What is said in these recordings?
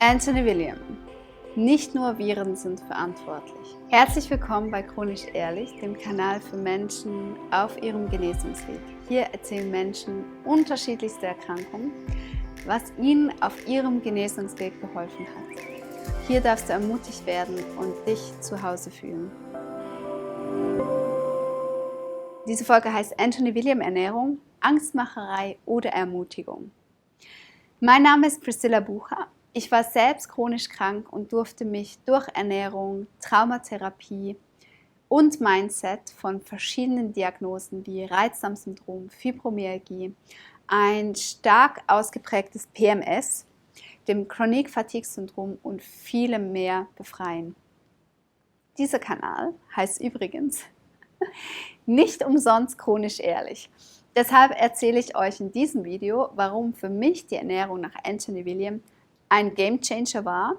Anthony William. Nicht nur Viren sind verantwortlich. Herzlich willkommen bei Chronisch Ehrlich, dem Kanal für Menschen auf ihrem Genesungsweg. Hier erzählen Menschen unterschiedlichste Erkrankungen, was ihnen auf ihrem Genesungsweg geholfen hat. Hier darfst du ermutigt werden und dich zu Hause fühlen. Diese Folge heißt Anthony William Ernährung, Angstmacherei oder Ermutigung. Mein Name ist Priscilla Bucher. Ich war selbst chronisch krank und durfte mich durch Ernährung, Traumatherapie und Mindset von verschiedenen Diagnosen wie Reizdarmsyndrom, Fibromyalgie, ein stark ausgeprägtes PMS, dem Chronic Fatigue Syndrom und vielem mehr befreien. Dieser Kanal heißt übrigens nicht umsonst chronisch ehrlich. Deshalb erzähle ich euch in diesem Video, warum für mich die Ernährung nach Anthony William ein Gamechanger war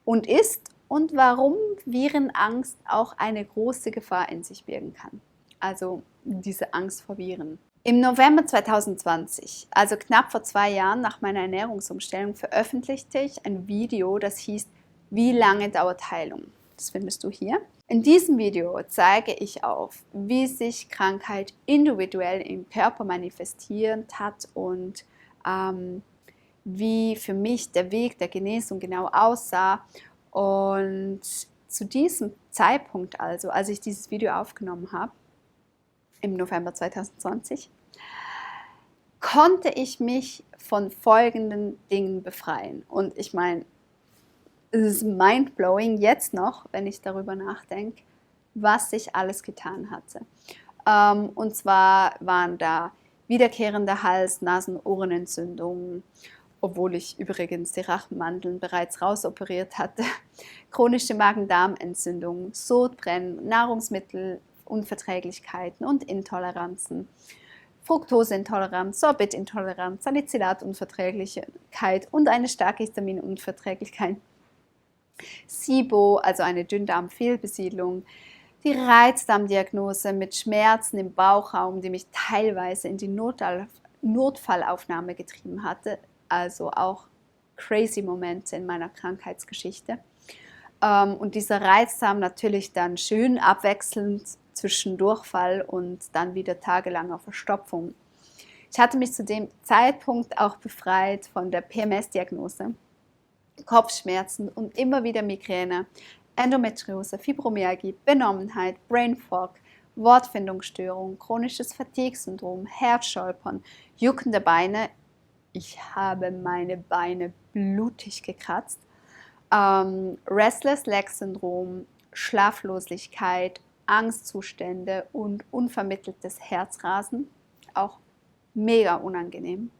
und ist und warum Virenangst auch eine große Gefahr in sich birgen kann. Also diese Angst vor Viren. Im November 2020, also knapp vor 2 Jahren nach meiner Ernährungsumstellung, veröffentlichte ich ein Video, das hieß Wie lange dauert Heilung? Das findest du hier. In diesem Video zeige ich auf, wie sich Krankheit individuell im Körper manifestiert hat und wie für mich der Weg der Genesung genau aussah. Und zu diesem Zeitpunkt, also als ich dieses Video aufgenommen habe, im November 2020, konnte ich mich von folgenden Dingen befreien. Und ich meine, es ist mindblowing jetzt noch, wenn ich darüber nachdenke, was ich alles getan hatte. Und zwar waren da wiederkehrende Hals-, Nasen-, Ohrenentzündungen, obwohl ich übrigens die Rachenmandeln bereits rausoperiert hatte, chronische Magen-Darm-Entzündung, Sodbrennen, Nahrungsmittelunverträglichkeiten und Intoleranzen, Fructoseintoleranz, Sorbitintoleranz, Salicylatunverträglichkeit und eine starke Histaminunverträglichkeit, SIBO, also eine Dünndarmfehlbesiedlung, die Reizdarmdiagnose mit Schmerzen im Bauchraum, die mich teilweise in die Notfallaufnahme getrieben hatte, also auch crazy Momente in meiner Krankheitsgeschichte. Und dieser Reizdarm natürlich dann schön abwechselnd zwischen Durchfall und dann wieder tagelanger Verstopfung. Ich hatte mich zu dem Zeitpunkt auch befreit von der PMS-Diagnose, Kopfschmerzen und immer wieder Migräne, Endometriose, Fibromyalgie, Benommenheit, Brain Fog, Wortfindungsstörung, chronisches Fatigue-Syndrom, Herzstolpern, juckende Beine. Ich habe meine Beine blutig gekratzt. Restless Leg Syndrom, Schlaflosigkeit, Angstzustände und unvermitteltes Herzrasen. Auch mega unangenehm.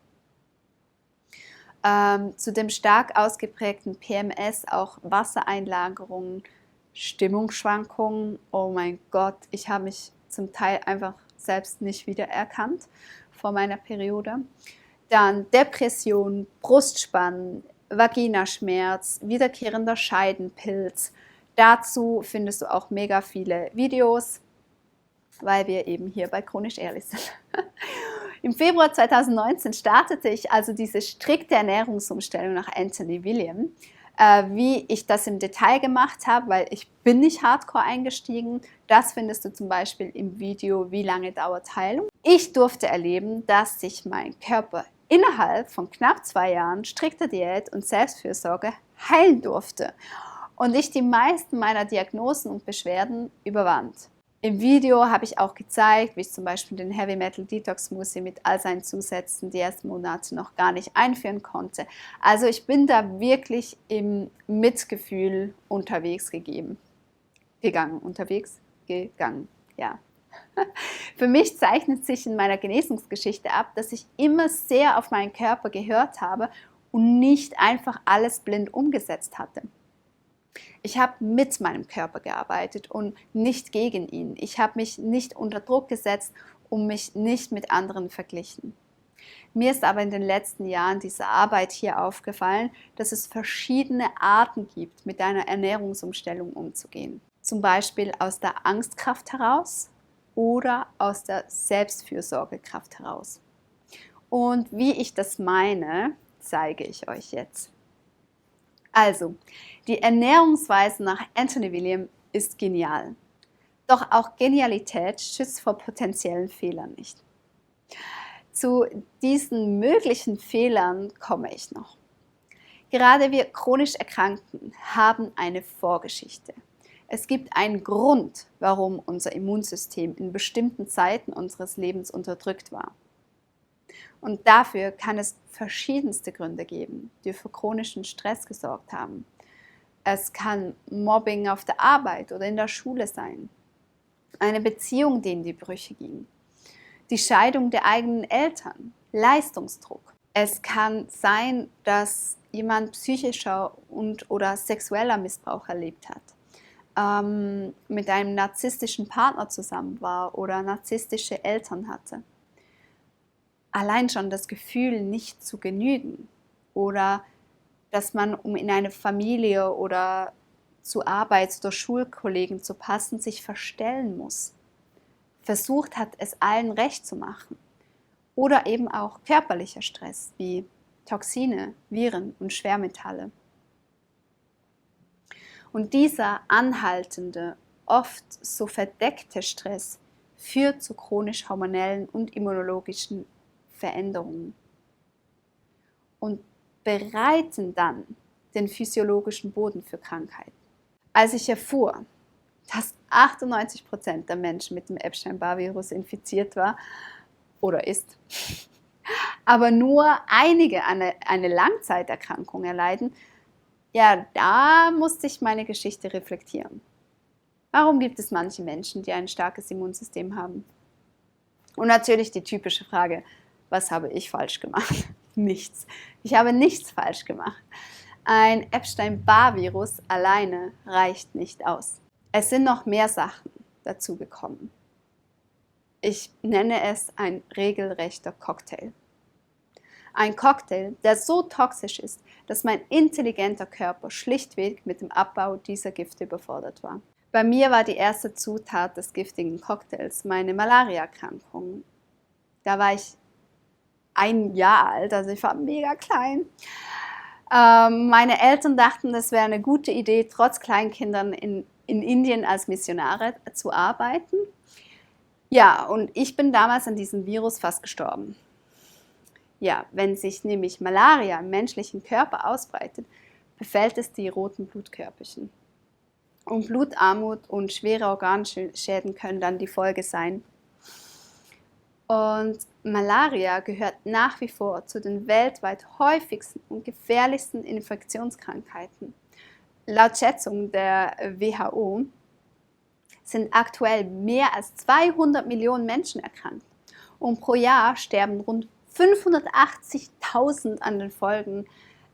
Zu dem stark ausgeprägten PMS auch Wassereinlagerungen, Stimmungsschwankungen. Oh mein Gott, ich habe mich zum Teil einfach selbst nicht wiedererkannt vor meiner Periode. Dann Depression, Brustspannen, Vaginaschmerz, wiederkehrender Scheidenpilz. Dazu findest du auch mega viele Videos, weil wir eben hier bei Chronisch Ehrlich sind. Im Februar 2019 startete ich also diese strikte Ernährungsumstellung nach Anthony William. Wie ich das im Detail gemacht habe, weil ich bin nicht hardcore eingestiegen. Das findest du zum Beispiel im Video Wie lange dauert Heilung. Ich durfte erleben, dass sich mein Körper innerhalb von knapp 2 Jahren strikter Diät und Selbstfürsorge heilen durfte und ich die meisten meiner Diagnosen und Beschwerden überwand. Im Video habe ich auch gezeigt, wie ich zum Beispiel den Heavy Metal Detox Smoothie mit all seinen Zusätzen die ersten Monate noch gar nicht einführen konnte. Also ich bin da wirklich im Mitgefühl gegangen, ja. Für mich zeichnet sich in meiner Genesungsgeschichte ab, dass ich immer sehr auf meinen Körper gehört habe und nicht einfach alles blind umgesetzt hatte. Ich habe mit meinem Körper gearbeitet und nicht gegen ihn. Ich habe mich nicht unter Druck gesetzt und mich nicht mit anderen verglichen. Mir ist aber in den letzten Jahren dieser Arbeit hier aufgefallen, dass es verschiedene Arten gibt, mit einer Ernährungsumstellung umzugehen. Zum Beispiel aus der Angstkraft heraus oder aus der Selbstfürsorgekraft heraus. Und wie ich das meine, zeige ich euch jetzt. Also, die Ernährungsweise nach Anthony William ist genial. Doch auch Genialität schützt vor potenziellen Fehlern nicht. Zu diesen möglichen Fehlern komme ich noch. Gerade wir chronisch Erkrankten haben eine Vorgeschichte. Es gibt einen Grund, warum unser Immunsystem in bestimmten Zeiten unseres Lebens unterdrückt war. Und dafür kann es verschiedenste Gründe geben, die für chronischen Stress gesorgt haben. Es kann Mobbing auf der Arbeit oder in der Schule sein, eine Beziehung, die in die Brüche ging, die Scheidung der eigenen Eltern, Leistungsdruck. Es kann sein, dass jemand psychischer oder sexueller Missbrauch erlebt hat, mit einem narzisstischen Partner zusammen war oder narzisstische Eltern hatte. Allein schon das Gefühl, nicht zu genügen oder dass man, um in eine Familie oder zu Arbeits- oder Schulkollegen zu passen, sich verstellen muss. Versucht hat, es allen recht zu machen. Oder eben auch körperlicher Stress wie Toxine, Viren und Schwermetalle. Und dieser anhaltende, oft so verdeckte Stress führt zu chronisch hormonellen und immunologischen Veränderungen und bereiten dann den physiologischen Boden für Krankheiten. Als ich erfuhr, dass 98% der Menschen mit dem Epstein-Barr-Virus infiziert war oder ist, aber nur einige eine Langzeiterkrankung erleiden, ja, da musste ich meine Geschichte reflektieren. Warum gibt es manche Menschen, die ein starkes Immunsystem haben? Und natürlich die typische Frage, was habe ich falsch gemacht? Nichts. Ich habe nichts falsch gemacht. Ein Epstein-Barr-Virus alleine reicht nicht aus. Es sind noch mehr Sachen dazugekommen. Ich nenne es ein regelrechter Cocktail. Ein Cocktail, der so toxisch ist, dass mein intelligenter Körper schlichtweg mit dem Abbau dieser Gifte überfordert war. Bei mir war die erste Zutat des giftigen Cocktails meine Malaria-Erkrankung. Da war ich 1 Jahr alt, also ich war mega klein. Meine Eltern dachten, das wäre eine gute Idee, trotz Kleinkindern in Indien als Missionare zu arbeiten. Ja, und ich bin damals an diesem Virus fast gestorben. Ja, wenn sich nämlich Malaria im menschlichen Körper ausbreitet, befällt es die roten Blutkörperchen. Und Blutarmut und schwere Organschäden können dann die Folge sein. Und Malaria gehört nach wie vor zu den weltweit häufigsten und gefährlichsten Infektionskrankheiten. Laut Schätzungen der WHO sind aktuell mehr als 200 Millionen Menschen erkrankt. Und pro Jahr sterben rund 580.000 an den Folgen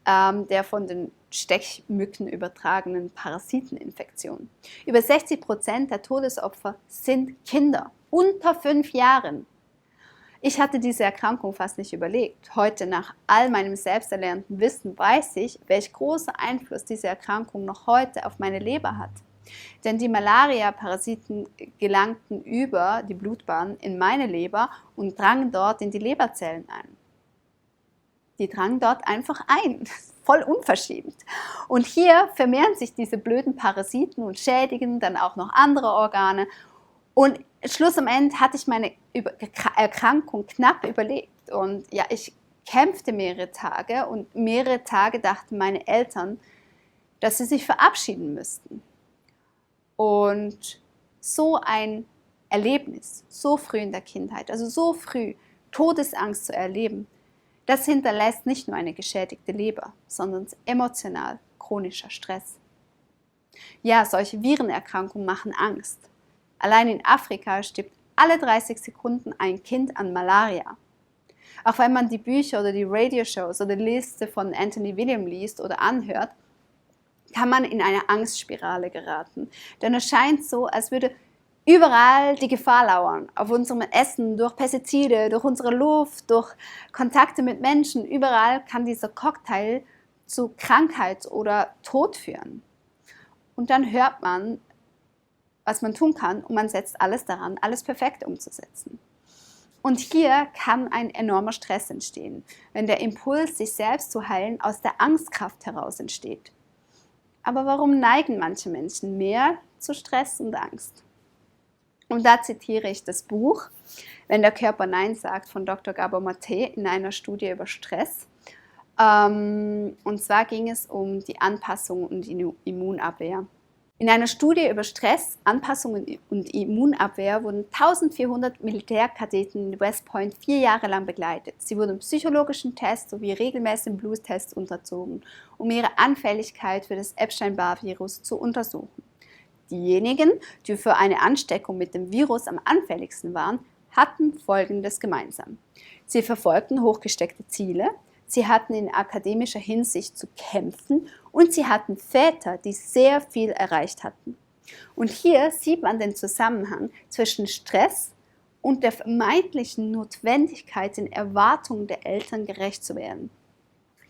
der von den Stechmücken übertragenen Parasiteninfektion. Über 60% der Todesopfer sind Kinder unter 5 Jahren. Ich hatte diese Erkrankung fast nicht überlebt. Heute, nach all meinem selbsterlernten Wissen, weiß ich, welch großen Einfluss diese Erkrankung noch heute auf meine Leber hat. Denn die Malaria-Parasiten gelangten über die Blutbahn in meine Leber und drangen dort in die Leberzellen ein. Die drangen dort einfach ein, voll unverschämt. Und hier vermehren sich diese blöden Parasiten und schädigen dann auch noch andere Organe. Und Schluss am Ende hatte ich meine Erkrankung knapp überlebt. Und ja, ich kämpfte mehrere Tage und mehrere Tage dachten meine Eltern, dass sie sich verabschieden müssten. Und so ein Erlebnis, so früh in der Kindheit, also so früh Todesangst zu erleben, das hinterlässt nicht nur eine geschädigte Leber, sondern emotional chronischer Stress. Ja, solche Virenerkrankungen machen Angst. Allein in Afrika stirbt alle 30 Sekunden ein Kind an Malaria. Auch wenn man die Bücher oder die Radioshows oder die Liste von Anthony William liest oder anhört, kann man in eine Angstspirale geraten. Denn es scheint so, als würde überall die Gefahr lauern. Auf unserem Essen, durch Pestizide, durch unsere Luft, durch Kontakte mit Menschen. Überall kann dieser Cocktail zu Krankheit oder Tod führen. Und dann hört man, was man tun kann, und man setzt alles daran, alles perfekt umzusetzen. Und hier kann ein enormer Stress entstehen, wenn der Impuls, sich selbst zu heilen, aus der Angstkraft heraus entsteht. Aber warum neigen manche Menschen mehr zu Stress und Angst? Und da zitiere ich das Buch Wenn der Körper Nein sagt von Dr. Gabor Mate in einer Studie über Stress. Und zwar ging es um die Anpassung und die Immunabwehr. In einer Studie über Stress, Anpassung und Immunabwehr wurden 1400 Militärkadeten in West Point 4 Jahre lang begleitet. Sie wurden psychologischen Tests sowie regelmäßigen Bluttests unterzogen, um ihre Anfälligkeit für das Epstein-Barr-Virus zu untersuchen. Diejenigen, die für eine Ansteckung mit dem Virus am anfälligsten waren, hatten Folgendes gemeinsam. Sie verfolgten hochgesteckte Ziele, sie hatten in akademischer Hinsicht zu kämpfen und sie hatten Väter, die sehr viel erreicht hatten. Und hier sieht man den Zusammenhang zwischen Stress und der vermeintlichen Notwendigkeit, den Erwartungen der Eltern gerecht zu werden.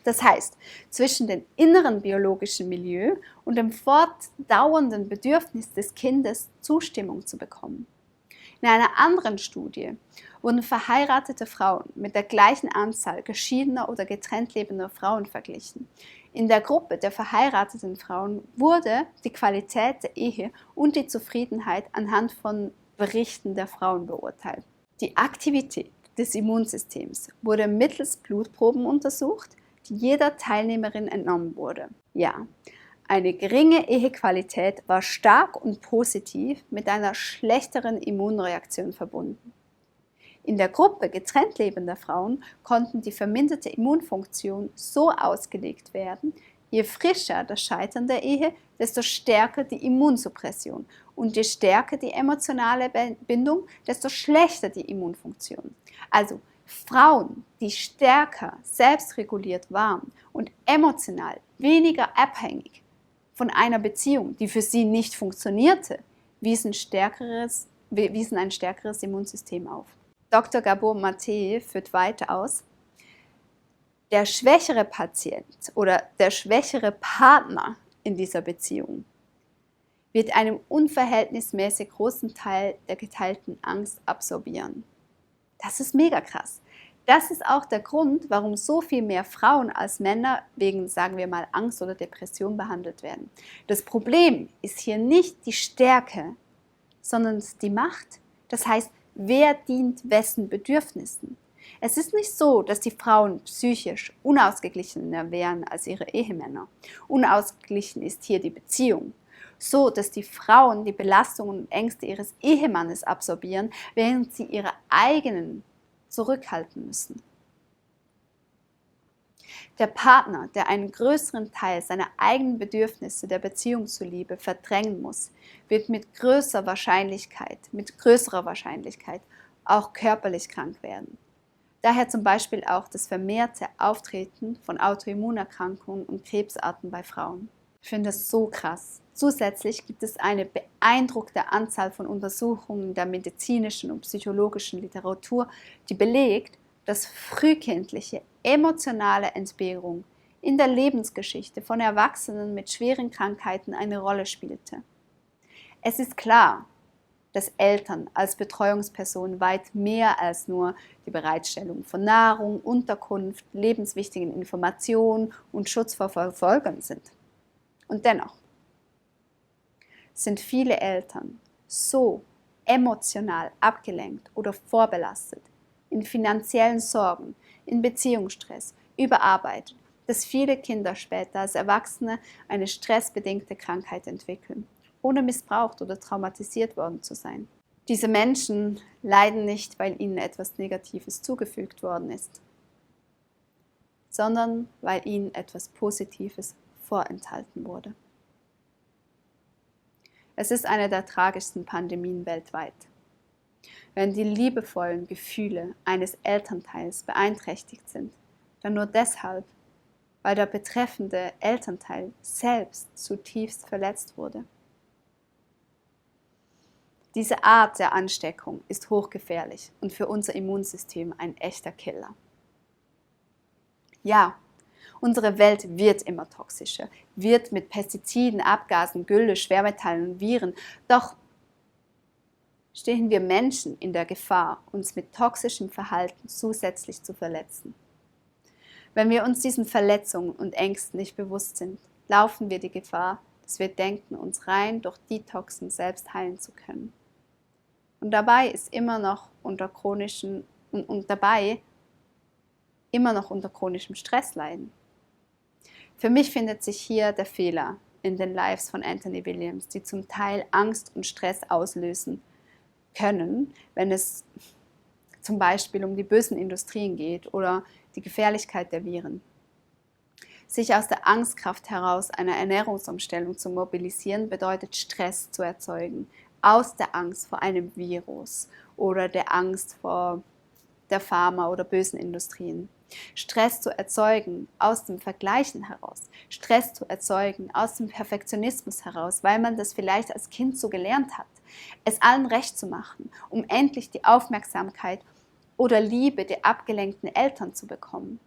Das heißt, zwischen dem inneren biologischen Milieu und dem fortdauernden Bedürfnis des Kindes, Zustimmung zu bekommen. In einer anderen Studie wurden verheiratete Frauen mit der gleichen Anzahl geschiedener oder getrennt lebender Frauen verglichen. In der Gruppe der verheirateten Frauen wurde die Qualität der Ehe und die Zufriedenheit anhand von Berichten der Frauen beurteilt. Die Aktivität des Immunsystems wurde mittels Blutproben untersucht, die jeder Teilnehmerin entnommen wurde. Ja, eine geringe Ehequalität war stark und positiv mit einer schlechteren Immunreaktion verbunden. In der Gruppe getrennt lebender Frauen konnten die verminderte Immunfunktion so ausgelegt werden, je frischer das Scheitern der Ehe, desto stärker die Immunsuppression und je stärker die emotionale Bindung, desto schlechter die Immunfunktion. Also Frauen, die stärker selbstreguliert waren und emotional weniger abhängig von einer Beziehung, die für sie nicht funktionierte, wiesen ein stärkeres Immunsystem auf. Dr. Gabor Mate führt weiter aus, der schwächere Patient oder der schwächere Partner in dieser Beziehung wird einen unverhältnismäßig großen Teil der geteilten Angst absorbieren. Das ist mega krass. Das ist auch der Grund, warum so viel mehr Frauen als Männer wegen, sagen wir mal, Angst oder Depression behandelt werden. Das Problem ist hier nicht die Stärke, sondern die Macht. Das heißt, wer dient wessen Bedürfnissen? Es ist nicht so, dass die Frauen psychisch unausgeglichener wären als ihre Ehemänner. Unausgeglichen ist hier die Beziehung. So, dass die Frauen die Belastungen und Ängste ihres Ehemannes absorbieren, während sie ihre eigenen zurückhalten müssen. Der Partner, der einen größeren Teil seiner eigenen Bedürfnisse der Beziehung zuliebe verdrängen muss, wird mit größerer Wahrscheinlichkeit auch körperlich krank werden. Daher zum Beispiel auch das vermehrte Auftreten von Autoimmunerkrankungen und Krebsarten bei Frauen. Ich finde das so krass. Zusätzlich gibt es eine beeindruckende Anzahl von Untersuchungen der medizinischen und psychologischen Literatur, die belegt, dass frühkindliche emotionale Entbehrung in der Lebensgeschichte von Erwachsenen mit schweren Krankheiten eine Rolle spielte. Es ist klar, dass Eltern als Betreuungsperson weit mehr als nur die Bereitstellung von Nahrung, Unterkunft, lebenswichtigen Informationen und Schutz vor Verfolgern sind. Und dennoch sind viele Eltern so emotional abgelenkt oder vorbelastet, in finanziellen Sorgen, in Beziehungsstress, überarbeitet, dass viele Kinder später als Erwachsene eine stressbedingte Krankheit entwickeln, ohne missbraucht oder traumatisiert worden zu sein. Diese Menschen leiden nicht, weil ihnen etwas Negatives zugefügt worden ist, sondern weil ihnen etwas Positives vorenthalten wurde. Es ist eine der tragischsten Pandemien weltweit. Wenn die liebevollen Gefühle eines Elternteils beeinträchtigt sind, dann nur deshalb, weil der betreffende Elternteil selbst zutiefst verletzt wurde. Diese Art der Ansteckung ist hochgefährlich und für unser Immunsystem ein echter Killer. Ja, unsere Welt wird immer toxischer, wird mit Pestiziden, Abgasen, Gülle, Schwermetallen und Viren. Doch stehen wir Menschen in der Gefahr, uns mit toxischem Verhalten zusätzlich zu verletzen. Wenn wir uns diesen Verletzungen und Ängsten nicht bewusst sind, laufen wir die Gefahr, dass wir denken, uns rein durch Detoxen selbst heilen zu können. Und dabei ist immer noch unter chronischem Stress leiden. Für mich findet sich hier der Fehler in den Lives von Anthony Williams, die zum Teil Angst und Stress auslösen können, wenn es zum Beispiel um die bösen Industrien geht oder die Gefährlichkeit der Viren. Sich aus der Angstkraft heraus einer Ernährungsumstellung zu mobilisieren, bedeutet Stress zu erzeugen, aus der Angst vor einem Virus oder der Angst vor der Pharma- oder bösen Industrien. Stress zu erzeugen aus dem Vergleichen heraus, Stress zu erzeugen aus dem Perfektionismus heraus, weil man das vielleicht als Kind so gelernt hat, es allen recht zu machen, um endlich die Aufmerksamkeit oder Liebe der abgelenkten Eltern zu bekommen.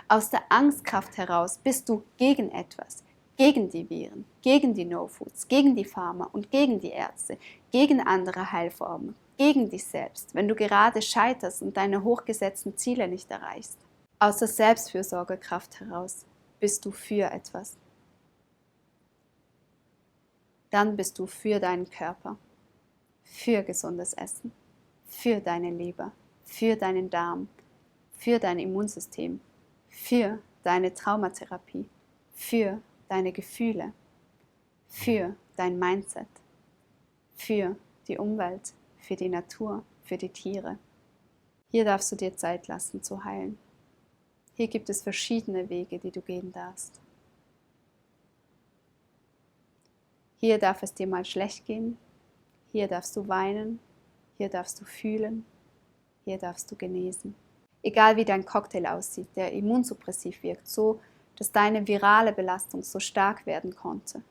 Aus der Angstkraft heraus bist du gegen etwas, gegen die Viren, gegen die No-Foods, gegen die Pharma und gegen die Ärzte, gegen andere Heilformen, gegen dich selbst, wenn du gerade scheiterst und deine hochgesetzten Ziele nicht erreichst. Aus der Selbstfürsorgekraft heraus bist du für etwas. Dann bist du für deinen Körper, für gesundes Essen, für deine Leber, für deinen Darm, für dein Immunsystem, für deine Traumatherapie, für deine Gefühle, für dein Mindset, für die Umwelt, für die Natur, für die Tiere. Hier darfst du dir Zeit lassen zu heilen. Hier gibt es verschiedene Wege, die du gehen darfst. Hier darf es dir mal schlecht gehen, hier darfst du weinen, hier darfst du fühlen, hier darfst du genesen. Egal wie dein Cocktail aussieht, der immunsuppressiv wirkt, so dass deine virale Belastung so stark werden konnte.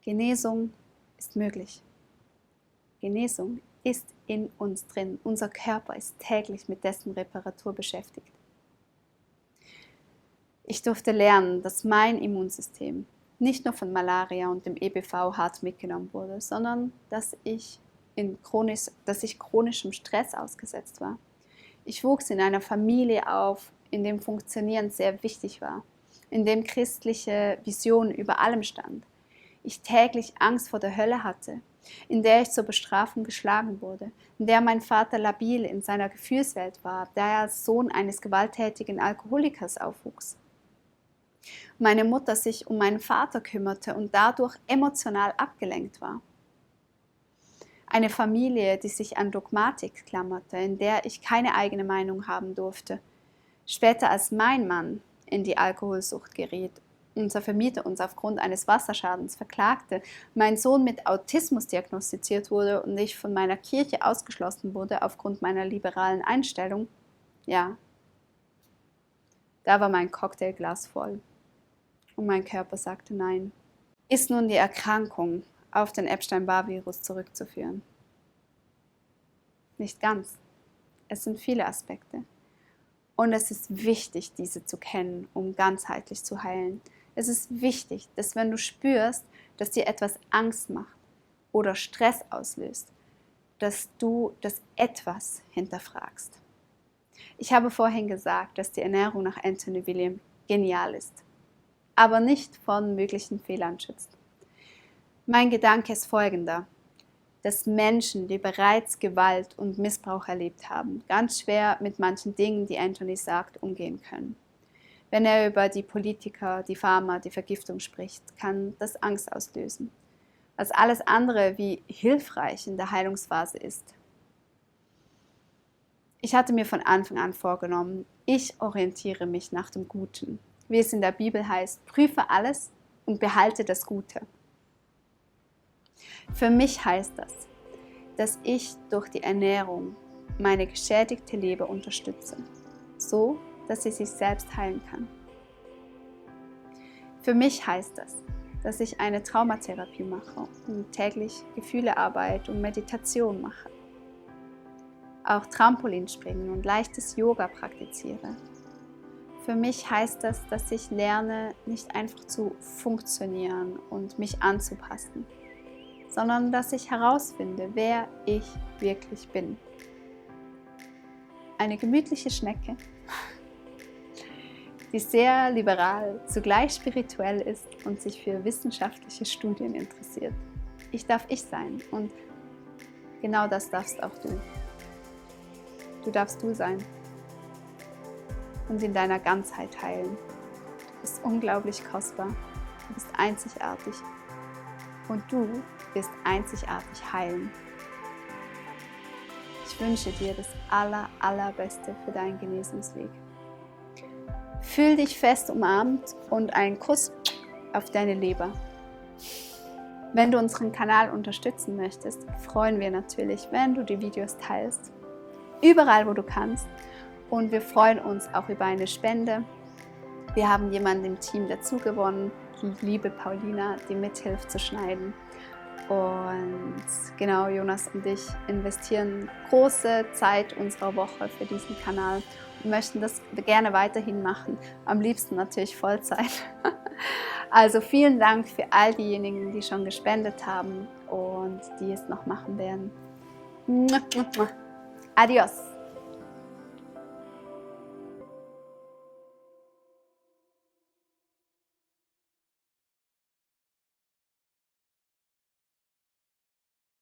Genesung ist möglich. Genesung ist in uns drin. Unser Körper ist täglich mit dessen Reparatur beschäftigt. Ich durfte lernen, dass mein Immunsystem nicht nur von Malaria und dem EBV hart mitgenommen wurde, sondern dass ich chronischem Stress ausgesetzt war. Ich wuchs in einer Familie auf, in dem Funktionieren sehr wichtig war, in dem christliche Vision über allem stand. Ich täglich Angst vor der Hölle hatte, in der ich zur Bestrafung geschlagen wurde, in der mein Vater labil in seiner Gefühlswelt war, da er als Sohn eines gewalttätigen Alkoholikers aufwuchs. Meine Mutter sich um meinen Vater kümmerte und dadurch emotional abgelenkt war. Eine Familie, die sich an Dogmatik klammerte, in der ich keine eigene Meinung haben durfte. Später, als mein Mann in die Alkoholsucht geriet, unser Vermieter uns aufgrund eines Wasserschadens verklagte, mein Sohn mit Autismus diagnostiziert wurde und ich von meiner Kirche ausgeschlossen wurde aufgrund meiner liberalen Einstellung, ja, da war mein Cocktailglas voll. Und mein Körper sagte nein. Ist nun die Erkrankung auf den Epstein-Barr-Virus zurückzuführen? Nicht ganz. Es sind viele Aspekte. Und es ist wichtig, diese zu kennen, um ganzheitlich zu heilen. Es ist wichtig, dass wenn du spürst, dass dir etwas Angst macht oder Stress auslöst, dass du das etwas hinterfragst. Ich habe vorhin gesagt, dass die Ernährung nach Anthony Williams genial ist, aber nicht von möglichen Fehlern schützt. Mein Gedanke ist folgender, dass Menschen, die bereits Gewalt und Missbrauch erlebt haben, ganz schwer mit manchen Dingen, die Anthony sagt, umgehen können. Wenn er über die Politiker, die Pharma, die Vergiftung spricht, kann das Angst auslösen, was alles andere wie hilfreich in der Heilungsphase ist. Ich hatte mir von Anfang an vorgenommen, ich orientiere mich nach dem Guten. Wie es in der Bibel heißt, prüfe alles und behalte das Gute. Für mich heißt das, dass ich durch die Ernährung meine geschädigte Leber unterstütze, so dass sie sich selbst heilen kann. Für mich heißt das, dass ich eine Traumatherapie mache und täglich Gefühlearbeit und Meditation mache. Auch Trampolinspringen und leichtes Yoga praktiziere. Für mich heißt das, dass ich lerne, nicht einfach zu funktionieren und mich anzupassen, sondern dass ich herausfinde, wer ich wirklich bin. Eine gemütliche Schnecke, die sehr liberal, zugleich spirituell ist und sich für wissenschaftliche Studien interessiert. Ich darf ich sein und genau das darfst auch du. Du darfst du sein und in deiner Ganzheit heilen. Du bist unglaublich kostbar, du bist einzigartig und du wirst einzigartig heilen. Ich wünsche dir das Allerbeste für deinen Genesungsweg. Fühl dich fest umarmt und einen Kuss auf deine Leber. Wenn du unseren Kanal unterstützen möchtest, freuen wir natürlich, wenn du die Videos teilst, überall wo du kannst. Und wir freuen uns auch über eine Spende. Wir haben jemanden im Team dazu gewonnen, die liebe Paulina, die mithilft zu schneiden. Und genau, Jonas und ich investieren große Zeit unserer Woche für diesen Kanal und möchten das gerne weiterhin machen. Am liebsten natürlich Vollzeit. Also vielen Dank für all diejenigen, die schon gespendet haben und die es noch machen werden. Adios!